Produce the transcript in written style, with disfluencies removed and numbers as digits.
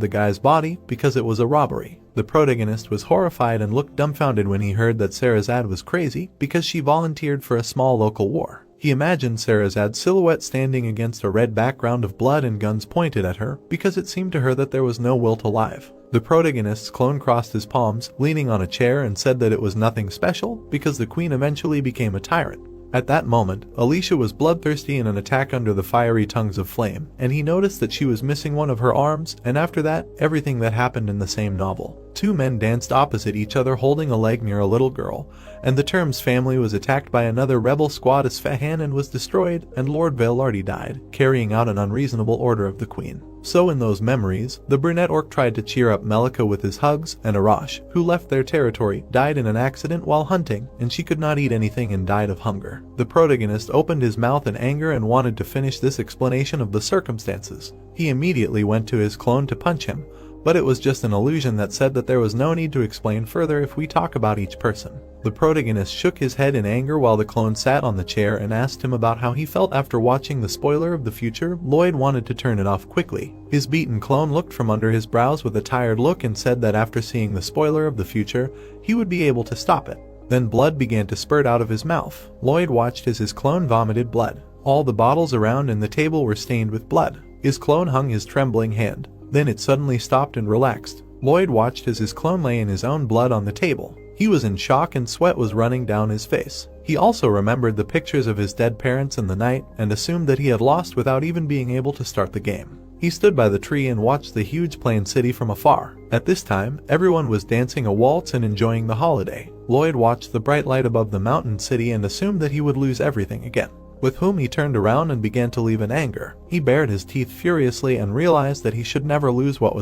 the guy's body because it was a robbery. The protagonist was horrified and looked dumbfounded when he heard that Sarazad was crazy because she volunteered for a small local war. He imagined Sarazad's silhouette standing against a red background of blood and guns pointed at her because it seemed to her that there was no will to live. The protagonist's clone crossed his palms, leaning on a chair, and said that it was nothing special because the queen eventually became a tyrant. At that moment, Alicia was bloodthirsty in an attack under the fiery tongues of flame, and he noticed that she was missing one of her arms, and after that, everything that happened in the same novel. Two men danced opposite each other holding a leg near a little girl, and the Term's family was attacked by another rebel squad as Fahan and was destroyed, and Lord Velarde died, carrying out an unreasonable order of the queen. So in those memories, the brunette orc tried to cheer up Melika with his hugs, and Arash, who left their territory, died in an accident while hunting, and she could not eat anything and died of hunger. The protagonist opened his mouth in anger and wanted to finish this explanation of the circumstances. He immediately went to his clone to punch him, but it was just an illusion that said that there was no need to explain further if we talk about each person. The protagonist shook his head in anger while the clone sat on the chair and asked him about how he felt after watching the spoiler of the future. Lloyd wanted to turn it off quickly. His beaten clone looked from under his brows with a tired look and said that after seeing the spoiler of the future, he would be able to stop it. Then blood began to spurt out of his mouth. Lloyd watched as his clone vomited blood. All the bottles around in the table were stained with blood. His clone hung his trembling hand. Then it suddenly stopped and relaxed. Lloyd watched as his clone lay in his own blood on the table. He was in shock and sweat was running down his face. He also remembered the pictures of his dead parents in the night and assumed that he had lost without even being able to start the game. He stood by the tree and watched the huge plain city from afar. At this time, everyone was dancing a waltz and enjoying the holiday. Lloyd watched the bright light above the mountain city and assumed that he would lose everything again. With whom he turned around and began to leave in anger. He bared his teeth furiously and realized that he should never lose what was